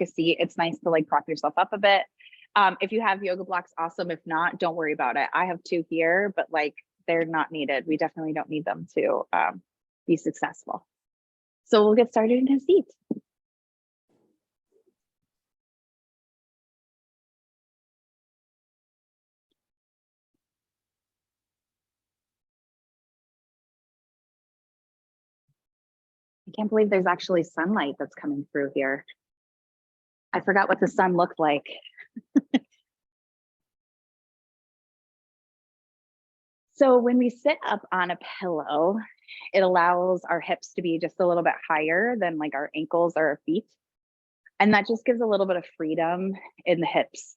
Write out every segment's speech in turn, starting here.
a seat, it's nice to like prop yourself up a bit. If you have yoga blocks, awesome. If not, don't worry about it. I have 2 here, but like they're not needed. We definitely don't need them to be successful. So we'll get started in his seat. I can't believe there's actually sunlight that's coming through here. I forgot what the sun looked like. So when we sit up on a pillow, it allows our hips to be just a little bit higher than like our ankles or our feet. And that just gives a little bit of freedom in the hips.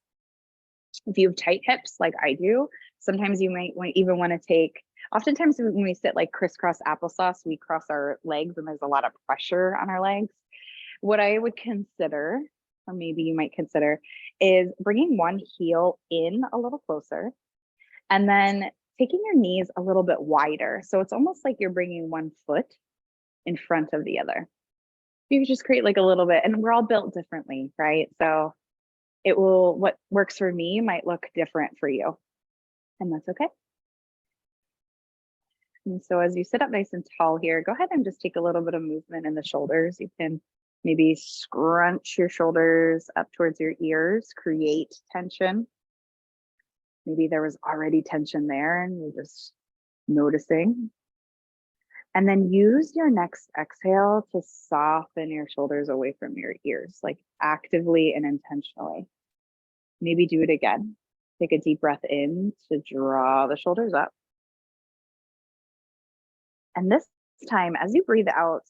If you have tight hips like I do, sometimes you might even want to take, oftentimes when we sit like crisscross applesauce, we cross our legs and there's a lot of pressure on our legs. What I would consider, or maybe you might consider, is bringing one heel in a little closer and then taking your knees a little bit wider. So it's almost like you're bringing one foot in front of the other. You can just create like a little bit, and we're all built differently, right? So it will, what works for me might look different for you, and that's okay. And so as you sit up nice and tall here, go ahead and just take a little bit of movement in the shoulders. You can maybe scrunch your shoulders up towards your ears, create tension. Maybe there was already tension there and you're just noticing. And then use your next exhale to soften your shoulders away from your ears, like actively and intentionally. Maybe do it again. Take a deep breath in to draw the shoulders up. And this time, as you breathe out,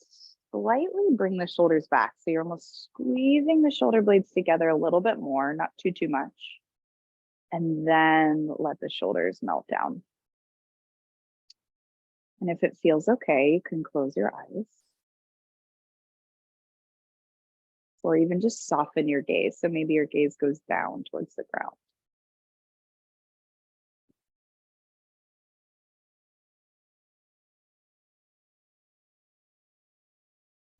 slightly bring the shoulders back. So you're almost squeezing the shoulder blades together a little bit more, not too much. And then let the shoulders melt down. And if it feels okay, you can close your eyes. Or even just soften your gaze. So maybe your gaze goes down towards the ground.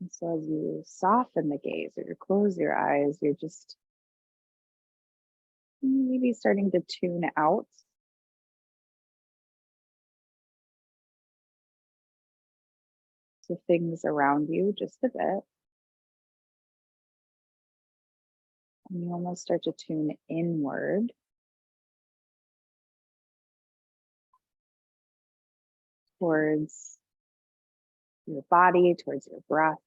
And so as you soften the gaze or you close your eyes, you're just maybe starting to tune out to things around you just a bit. And you almost start to tune inward towards your body, towards your breath.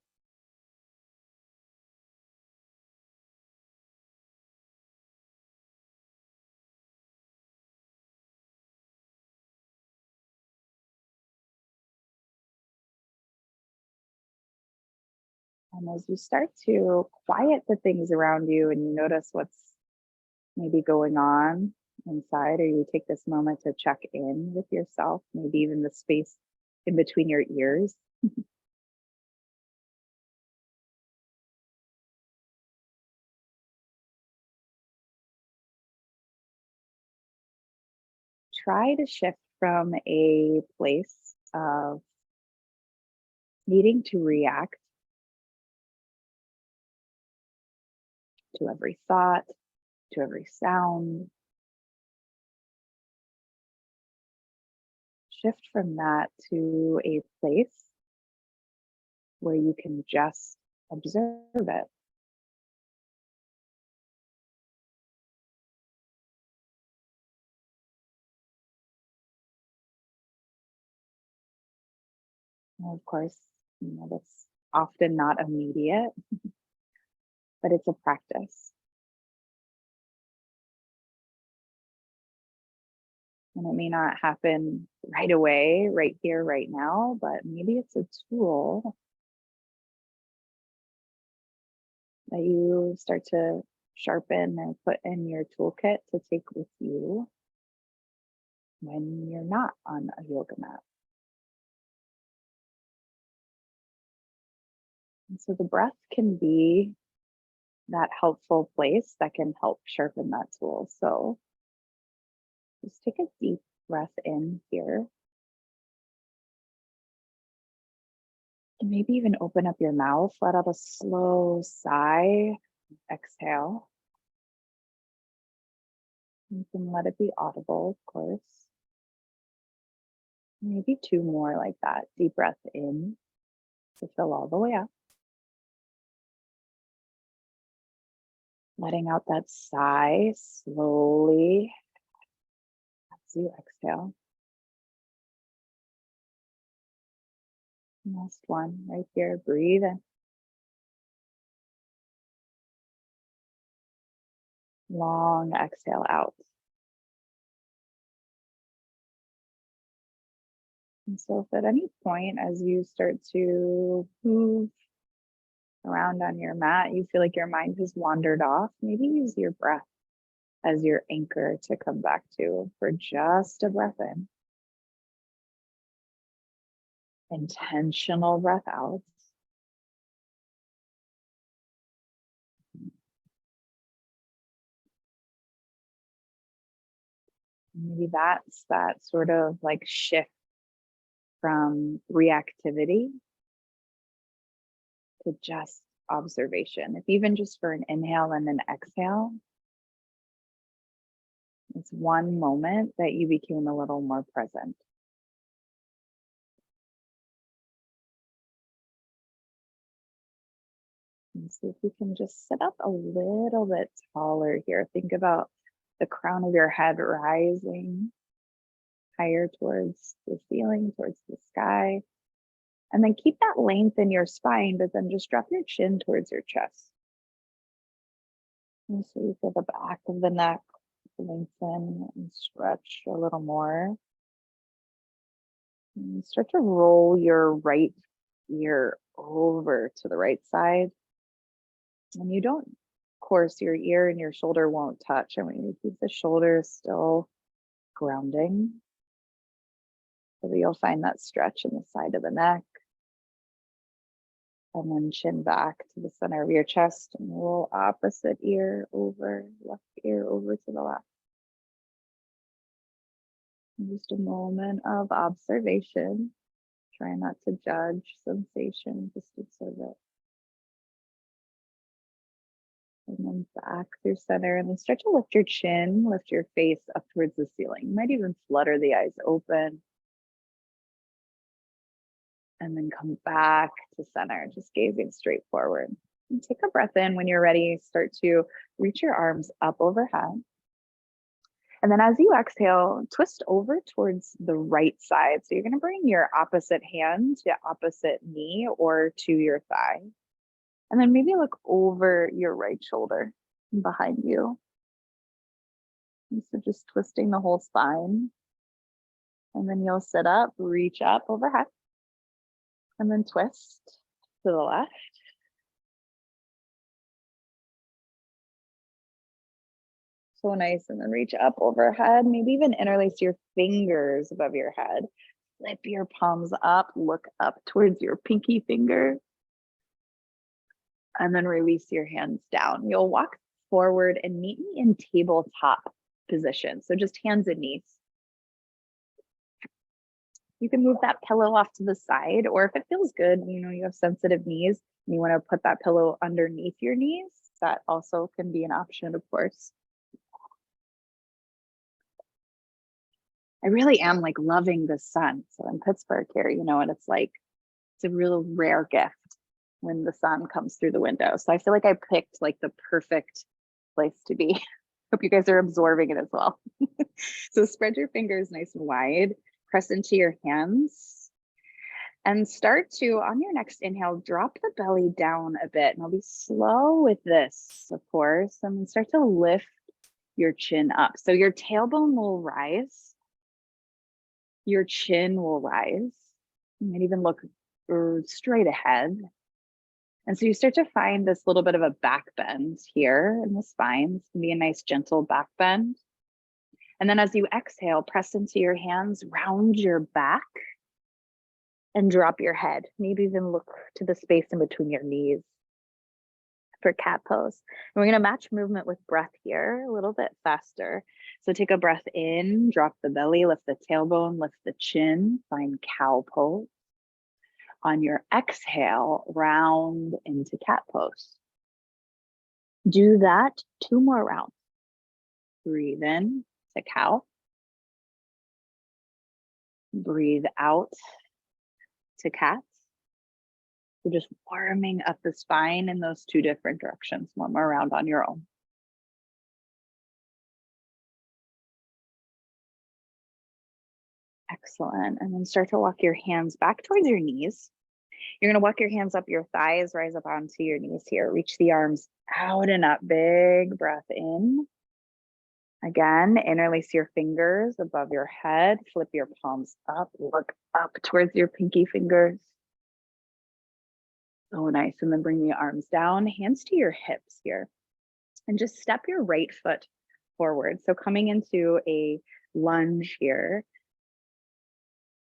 And as you start to quiet the things around you and you notice what's maybe going on inside, or you take this moment to check in with yourself, maybe even the space in between your ears. Try to shift from a place of needing to react to every thought, to every sound. Shift from that to a place where you can just observe it. And of course, that's often not immediate, but it's a practice. And it may not happen right away, right here, right now, but maybe it's a tool that you start to sharpen and put in your toolkit to take with you when you're not on a yoga mat. And so the breath can be that helpful place that can help sharpen that tool. So just take a deep breath in here. And maybe even open up your mouth, let out a slow sigh Exhale. You can let it be audible, of course. Maybe 2 more like that. Deep breath in to fill all the way up. Letting out that sigh slowly as you exhale. Last one right here. Breathe in. Long exhale out. And so if at any point as you start to move around on your mat, you feel like your mind has wandered off, maybe use your breath as your anchor to come back to for just a breath in. Intentional breath out. Maybe that's that sort of like shift from reactivity to just observation. If even just for an inhale and an exhale, it's one moment that you became a little more present. And see if you can just sit up a little bit taller here. Think about the crown of your head rising higher towards the ceiling, towards the sky. And then keep that length in your spine, but then just drop your chin towards your chest. And so you feel the back of the neck lengthen and stretch a little more. And start to roll your right ear over to the right side. And you don't, of course, your ear and your shoulder won't touch. I want you to keep the shoulders still grounding. So that you'll find that stretch in the side of the neck. And then chin back to the center of your chest and roll opposite ear over, left ear over to the left. And just a moment of observation. Try not to judge sensation, just observe it. And then back through center, and then start to lift your chin, lift your face up towards the ceiling. You might even flutter the eyes open. And then come back to center, just gazing straight forward. And take a breath in. When you're ready, start to reach your arms up overhead. And then as you exhale, twist over towards the right side. So you're going to bring your opposite hand to opposite knee or to your thigh. And then maybe look over your right shoulder behind you. And so just twisting the whole spine. And then you'll sit up, reach up overhead. And then twist to the left. So nice. And then reach up overhead. Maybe even interlace your fingers above your head. Flip your palms up, look up towards your pinky finger. And then release your hands down. You'll walk forward and meet me in tabletop position. So just hands and knees. You can move that pillow off to the side, or if it feels good, you have sensitive knees and you want to put that pillow underneath your knees, that also can be an option, of course. I really am like loving the sun. So in Pittsburgh here, and it's a real rare gift when the sun comes through the window. So I feel like I picked like the perfect place to be. Hope you guys are absorbing it as well. So spread your fingers nice and wide, press into your hands, and start to, on your next inhale, drop the belly down a bit. And I'll be slow with this, of course, and then start to lift your chin up. So your tailbone will rise. Your chin will rise. You might even look straight ahead. And so you start to find this little bit of a back bend here in the spine. This can be a nice gentle back bend. And then as you exhale, press into your hands, round your back, and drop your head. Maybe even look to the space in between your knees for cat pose. And we're going to match movement with breath here a little bit faster. So take a breath in, drop the belly, lift the tailbone, lift the chin, find cow pose. On your exhale, round into cat pose. Do that 2 more rounds. Breathe in to cow. Breathe out to cat. So just warming up the spine in those 2 different directions. One more round on your own. Excellent. And then start to walk your hands back towards your knees. You're going to walk your hands up your thighs, rise up onto your knees here. Reach the arms out and up. Big breath in. Again, interlace your fingers above your head. Flip your palms up. Look up towards your pinky fingers. So nice. And then bring the arms down, hands to your hips here. And just step your right foot forward. So coming into a lunge here.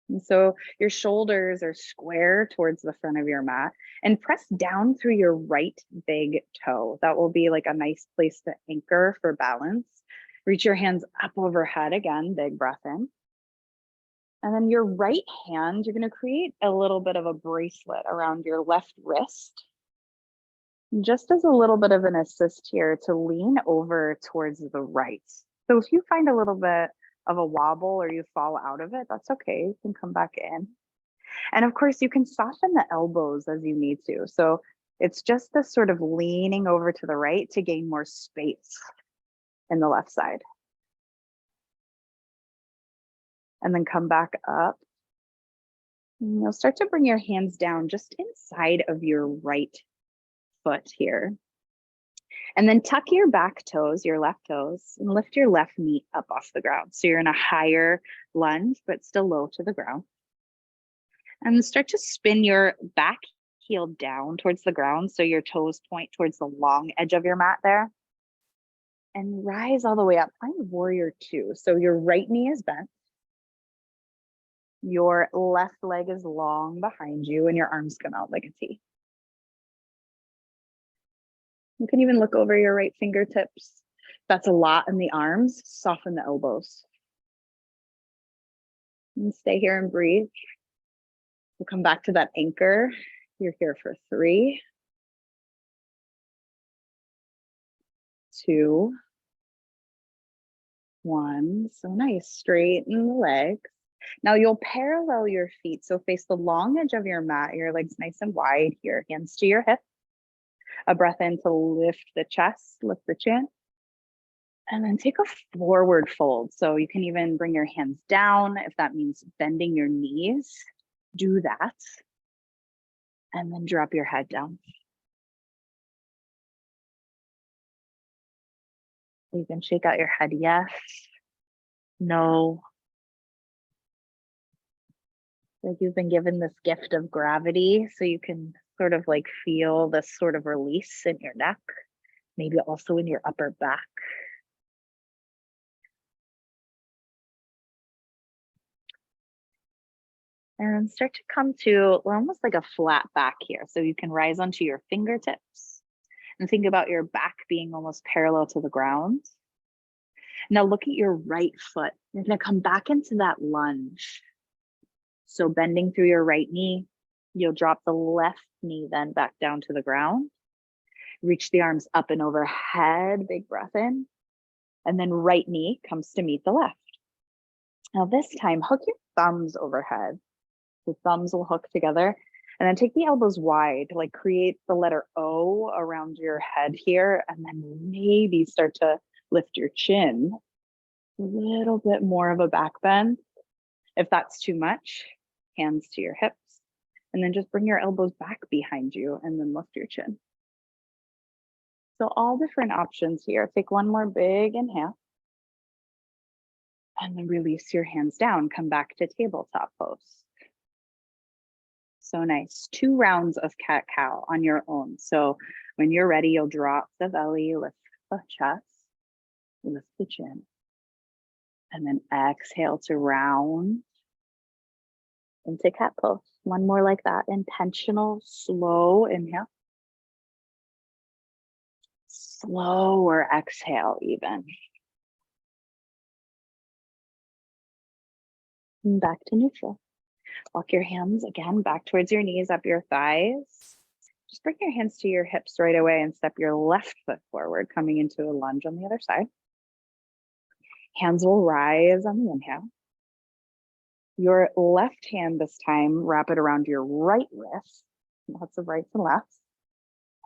And so your shoulders are square towards the front of your mat, and press down through your right big toe. That will be like a nice place to anchor for balance. Reach your hands up overhead again, big breath in. And then your right hand, you're going to create a little bit of a bracelet around your left wrist, just as a little bit of an assist here to lean over towards the right. So if you find a little bit of a wobble or you fall out of it, that's okay. You can come back in. And of course, you can soften the elbows as you need to. So it's just this sort of leaning over to the right to gain more space in the left side. And then come back up. And you'll start to bring your hands down just inside of your right foot here. And then tuck your back toes, your left toes, and lift your left knee up off the ground. So you're in a higher lunge, but still low to the ground. And start to spin your back heel down towards the ground. So your toes point towards the long edge of your mat there. And rise all the way up. Find warrior 2. So your right knee is bent. Your left leg is long behind you, and your arms come out like a T. You can even look over your right fingertips. That's a lot in the arms. Soften the elbows. And stay here and breathe. We'll come back to that anchor. You're here for 3, 2, 1. So nice. Straighten the legs. Now you'll parallel your feet. So face the long edge of your mat. Your legs nice and wide here. Hands to your hips. A breath in to lift the chest, lift the chin. And then take a forward fold. So you can even bring your hands down if that means bending your knees. Do that. And then drop your head down. You can shake out your head, yes, no. Like you've been given this gift of gravity, so you can sort of like feel this sort of release in your neck, maybe also in your upper back. And start to come to almost like a flat back here. So you can rise onto your fingertips and think about your back being almost parallel to the ground. Now look at your right foot. You're going to come back into that lunge. So bending through your right knee, you'll drop the left knee then back down to the ground. Reach the arms up and overhead, big breath in. And then right knee comes to meet the left. Now this time, hook your thumbs overhead. The thumbs will hook together. And then take the elbows wide, like create the letter O around your head here. And then maybe start to lift your chin. A little bit more of a back bend. If that's too much, hands to your hips. And then just bring your elbows back behind you and then lift your chin. So all different options here. Take one more big inhale. And then release your hands down. Come back to tabletop pose. So nice. 2 rounds of cat-cow on your own. So when you're ready, you'll drop the belly, lift the chest, lift the chin. And then exhale to round into cat pose. One more like that. Intentional, slow inhale. Slower exhale even. And back to neutral. Walk your hands again back towards your knees, up your thighs. Just bring your hands to your hips right away and step your left foot forward, coming into a lunge on the other side. Hands will rise on the inhale. Your left hand this time, wrap it around your right wrist. Lots of rights and lefts.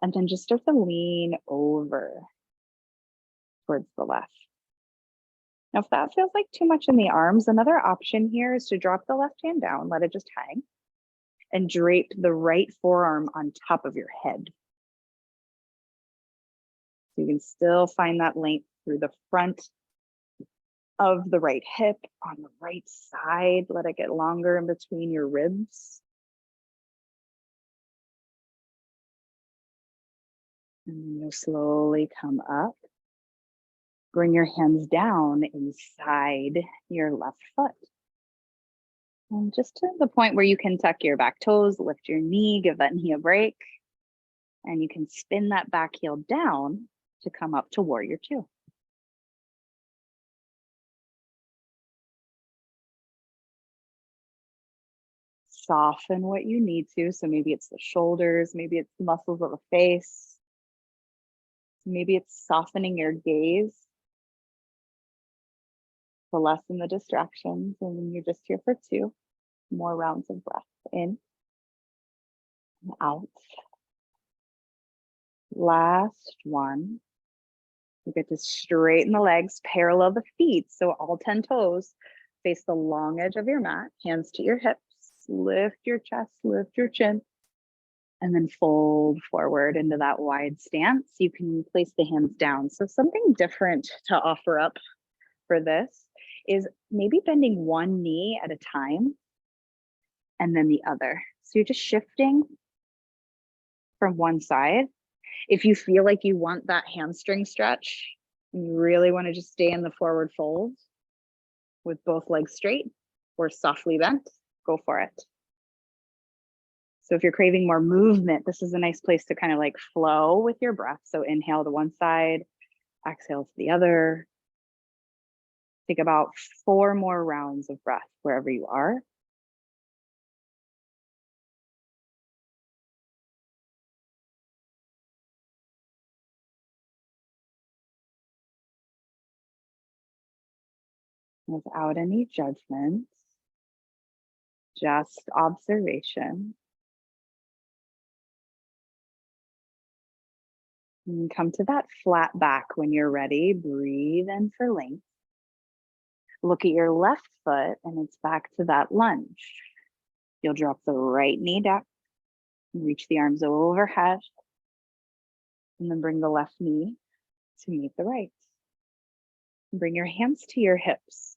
And then just start to lean over towards the left. Now, if that feels like too much in the arms, another option here is to drop the left hand down, let it just hang, and drape the right forearm on top of your head. So you can still find that length through the front of the right hip, on the right side. Let it get longer in between your ribs. And then you'll slowly come up. Bring your hands down inside your left foot. And just to the point where you can tuck your back toes, lift your knee, give that knee a break. And you can spin that back heel down to come up to warrior two. Soften what you need to. So maybe it's the shoulders, maybe it's the muscles of the face. Maybe it's softening your gaze to lessen the distractions. And then you're just here for two more rounds of breath in and out. Last one. You get to straighten the legs, parallel the feet. So all 10 toes face the long edge of your mat, hands to your hips, lift your chest, lift your chin, and then fold forward into that wide stance. You can place the hands down. So something different to offer up for this is maybe bending one knee at a time and then the other. So you're just shifting from one side. If you feel like you want that hamstring stretch, and you really want to just stay in the forward fold with both legs straight or softly bent, go for it. So if you're craving more movement, this is a nice place to kind of like flow with your breath. So inhale to one side, exhale to the other. Take about 4 more rounds of breath wherever you are. Without any judgment, just observation. And come to that flat back when you're ready. Breathe in for length. Look at your left foot and it's back to that lunge. You'll drop the right knee down, reach the arms overhead, and then bring the left knee to meet the right. Bring your hands to your hips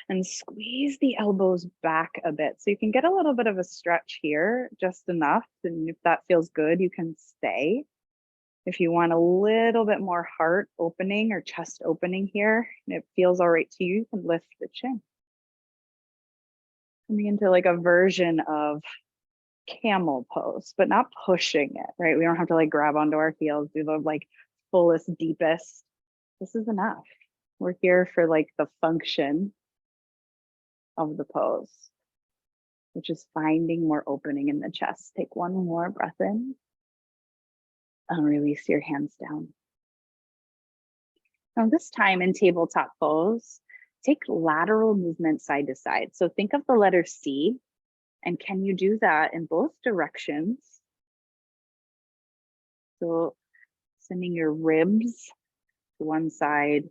and squeeze the elbows back a bit. So you can get a little bit of a stretch here, just enough. And if that feels good, you can stay. If you want a little bit more heart opening or chest opening here, and it feels all right to you, you can lift the chin. Coming into like a version of camel pose, but not pushing it, right? We don't have to like grab onto our heels, do the like fullest, deepest. This is enough. We're here for like the function of the pose, which is finding more opening in the chest. Take one more breath in and release your hands down. Now this time in tabletop pose, take lateral movement side to side. So think of the letter C, and can you do that in both directions? So sending your ribs to one side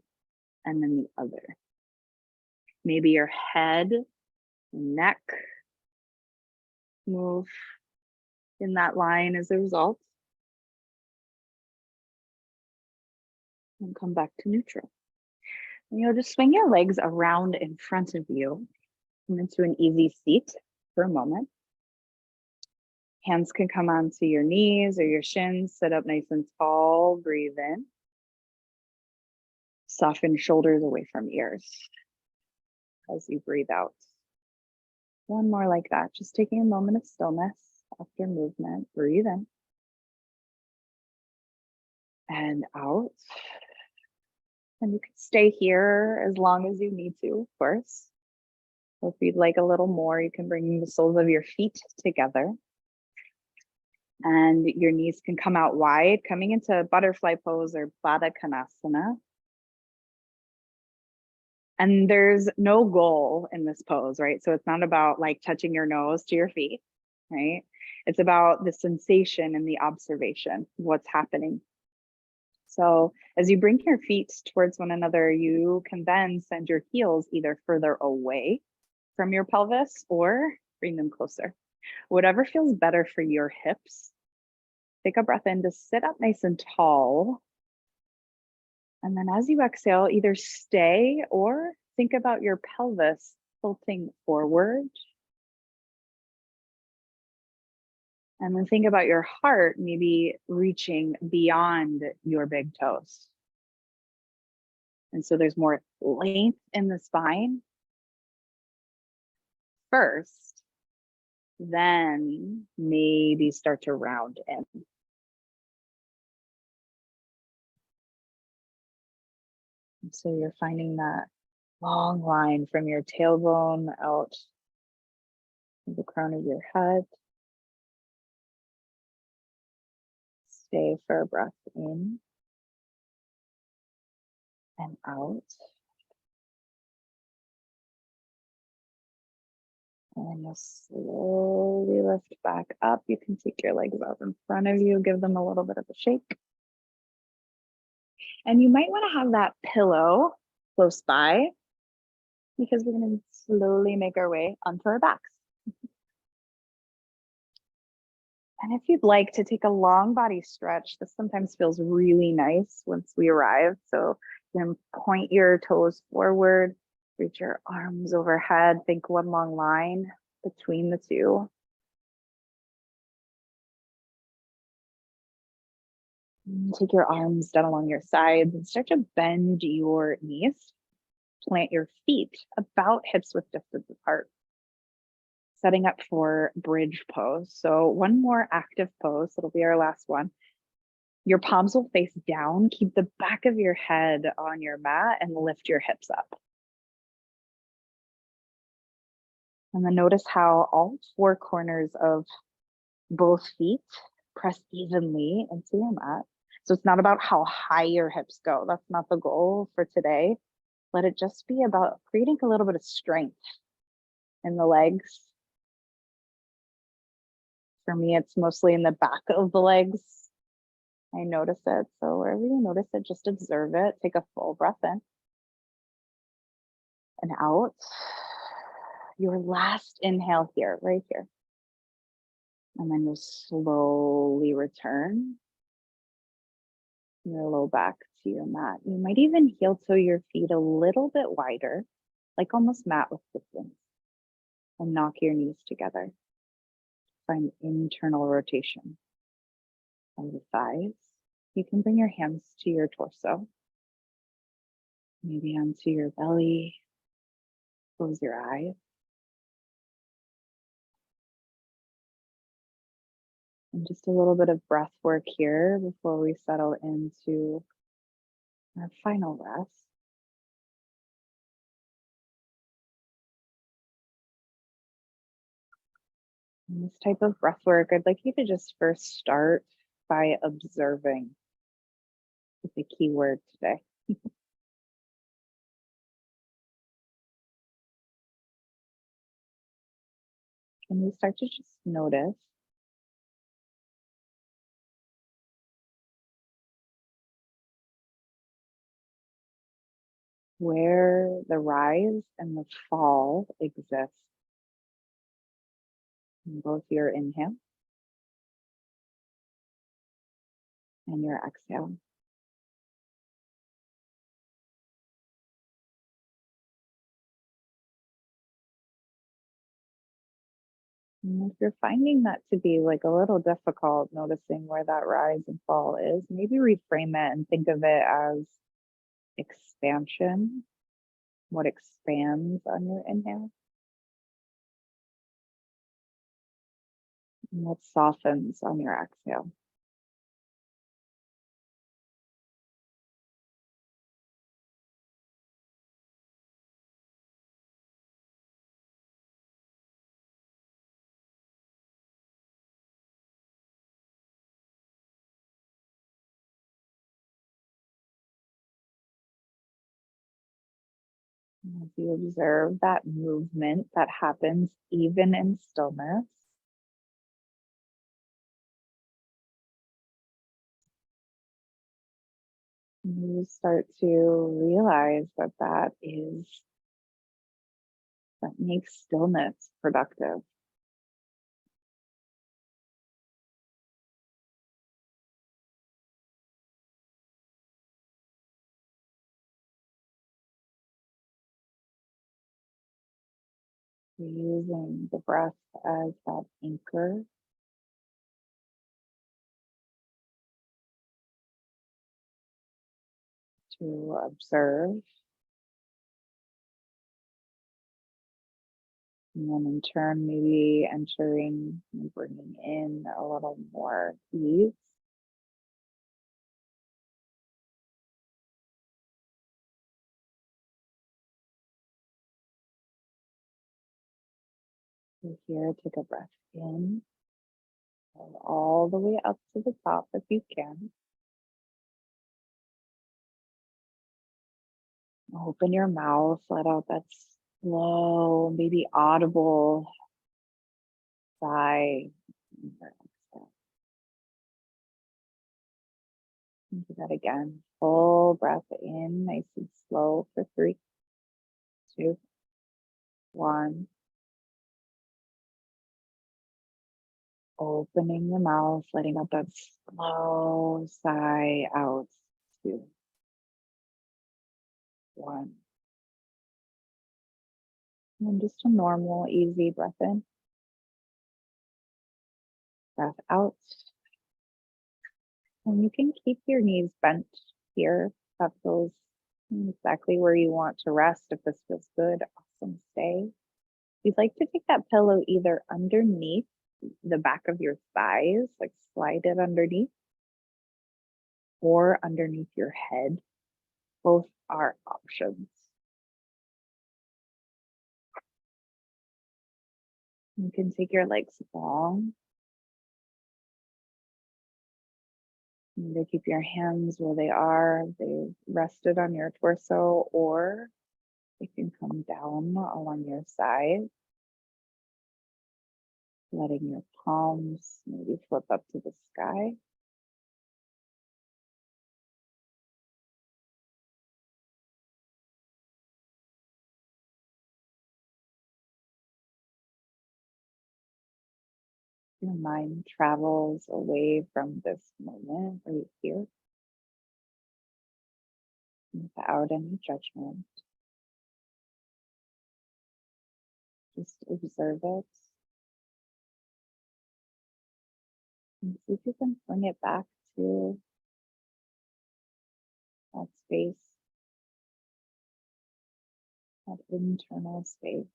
and then the other. Maybe your head, neck move in that line as a result. And come back to neutral. And you'll just swing your legs around in front of you and into an easy seat for a moment. Hands can come onto your knees or your shins. Sit up nice and tall. Breathe in. Soften shoulders away from ears as you breathe out. One more like that. Just taking a moment of stillness after movement. Breathe in. And out. And you can stay here as long as you need to, of course. So if you'd like a little more, you can bring the soles of your feet together. And your knees can come out wide, coming into butterfly pose or Baddha Konasana. And there's no goal in this pose, right? So it's not about like touching your nose to your feet, right? It's about the sensation and the observation, what's happening. So as you bring your feet towards one another, you can then send your heels either further away from your pelvis or bring them closer. Whatever feels better for your hips. Take a breath in to sit up nice and tall. And then as you exhale, either stay or think about your pelvis tilting forward. And then think about your heart maybe reaching beyond your big toes. And so there's more length in the spine first, then maybe start to round in. And so you're finding that long line from your tailbone out to the crown of your head. Stay for a breath in and out. And then you'll slowly lift back up. You can take your legs out in front of you, give them a little bit of a shake. And you might want to have that pillow close by because we're going to slowly make our way onto our backs. And if you'd like to take a long body stretch, this sometimes feels really nice once we arrive. So you can point your toes forward, reach your arms overhead, think one long line between the two. Take your arms down along your sides and start to bend your knees. Plant your feet about hips width distance apart, setting up for bridge pose. So one more active pose, it'll be our last one. Your palms will face down, keep the back of your head on your mat and lift your hips up. And then notice how all four corners of both feet press evenly into your mat. So it's not about how high your hips go. That's not the goal for today. Let it just be about creating a little bit of strength in the legs. For me, it's mostly in the back of the legs. I notice it. So wherever you notice it, just observe it. Take a full breath in and out. Your last inhale here, right here. And then you'll slowly return your low back to your mat. You might even heel toe your feet a little bit wider, like almost mat with distance, and knock your knees together. Find internal rotation of the thighs. You can bring your hands to your torso, maybe onto your belly. Close your eyes. And just a little bit of breath work here before we settle into our final rest. In this type of breath work, I'd like you to just first start by observing. It's a key word today. Can you start to just notice where the rise and the fall exist in both your inhale and your exhale? And if you're finding that to be like a little difficult, noticing where that rise and fall is, maybe reframe it and think of it as expansion. What expands on your inhale? And what softens on your exhale? And as you observe that movement that happens even in stillness, you start to realize that that makes stillness productive. Using the breath as that anchor to observe, and then in turn, maybe entering and bringing in a little more ease. So here, take a breath in, all the way up to the top if you can. Open your mouth, let out that slow, maybe audible sigh. Do that again. Full breath in, nice and slow for 3, 2, 1. Opening the mouth, letting out that slow sigh out. 2, 1. And just a normal, easy breath in, breath out. And you can keep your knees bent here. That feels exactly where you want to rest. If this feels good, awesome, stay. You'd like to take that pillow either underneath the back of your thighs, like slide it underneath, or underneath your head. Both are options. You can take your legs long. Either keep your hands where they are, they rested on your torso, or you can come down along your side, letting your palms maybe flip up to the sky. Your mind travels away from this moment right here without any judgment. Just observe it and see if you can bring it back to that space, that internal space,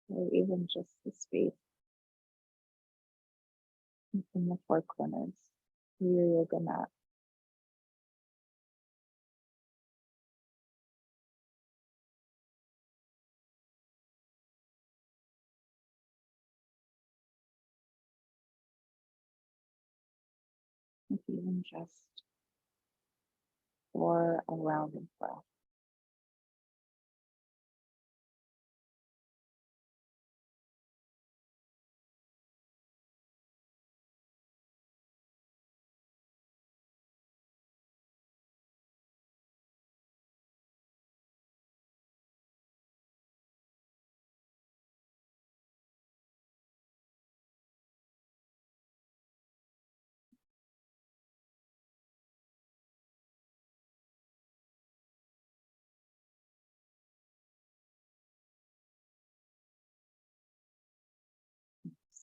or even just the space within the four corners of your yoga mat. If even just for a round of breath.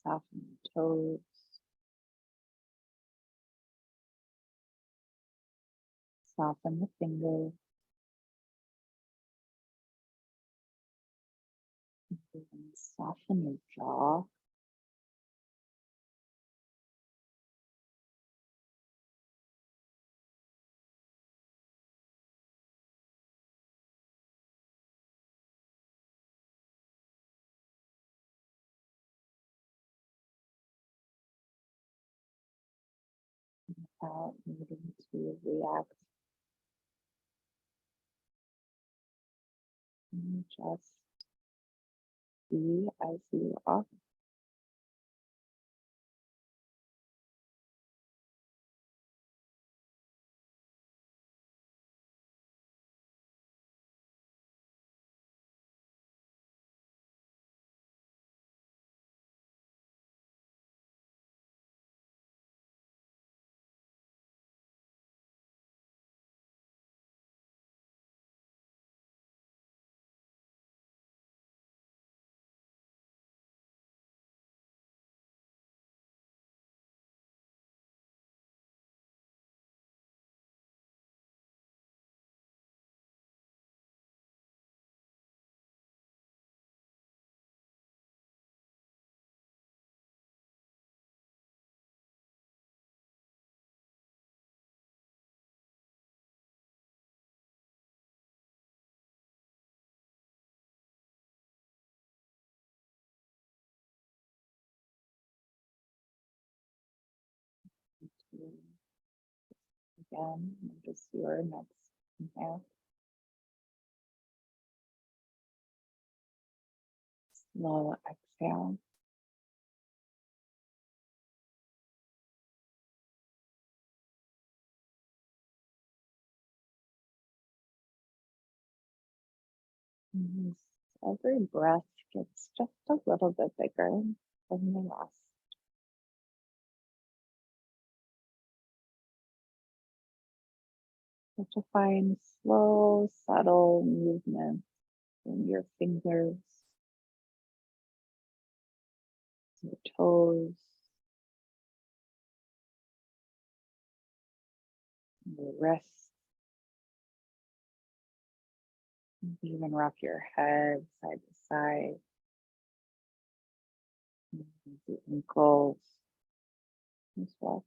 Soften the toes, soften the fingers, and soften your jaw. Without needing to react And just be as you are. Again, notice your next inhale. Slow exhale. And every breath gets just a little bit bigger than the last. So to find slow, subtle movement in your fingers, your toes, your wrists. You even rock your head side to side, the ankles as well.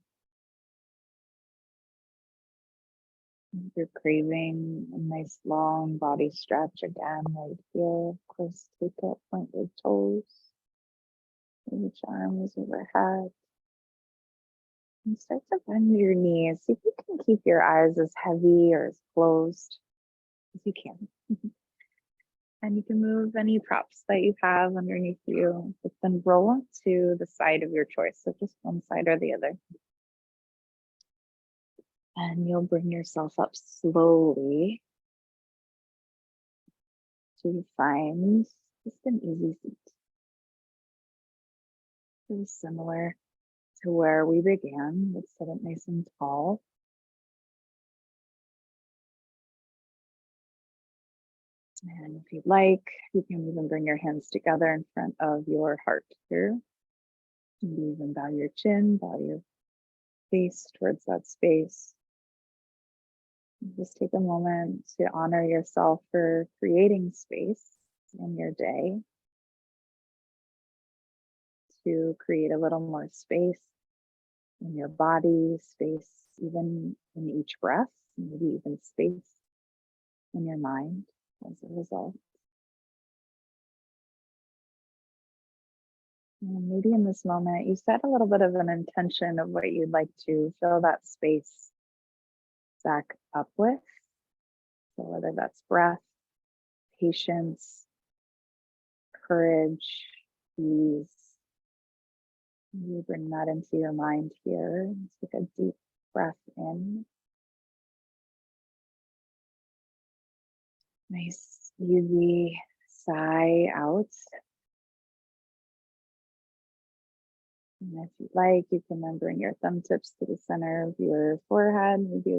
If you're craving a nice long body stretch again, right here, of course, take it, point your toes, reach arms overhead, and start to bend your knees. See if you can keep your eyes as heavy or as closed as you can. And you can move any props that you have underneath you, but then roll to the side of your choice. So just one side or the other. And you'll bring yourself up slowly to find just an easy seat. Very similar to where we began. Let's sit up nice and tall. And if you'd like, you can even bring your hands together in front of your heart here. Maybe even bow your chin, bow your face towards that space. Just take a moment to honor yourself for creating space in your day, to create a little more space in your body, space even in each breath, maybe even space in your mind as a result. And maybe in this moment, you set a little bit of an intention of what you'd like to fill that space back up with. So whether that's breath, patience, courage, ease, you bring that into your mind here. Take a deep breath in. Nice, easy sigh out. And if you'd like, you can then bring your thumb tips to the center of your forehead, maybe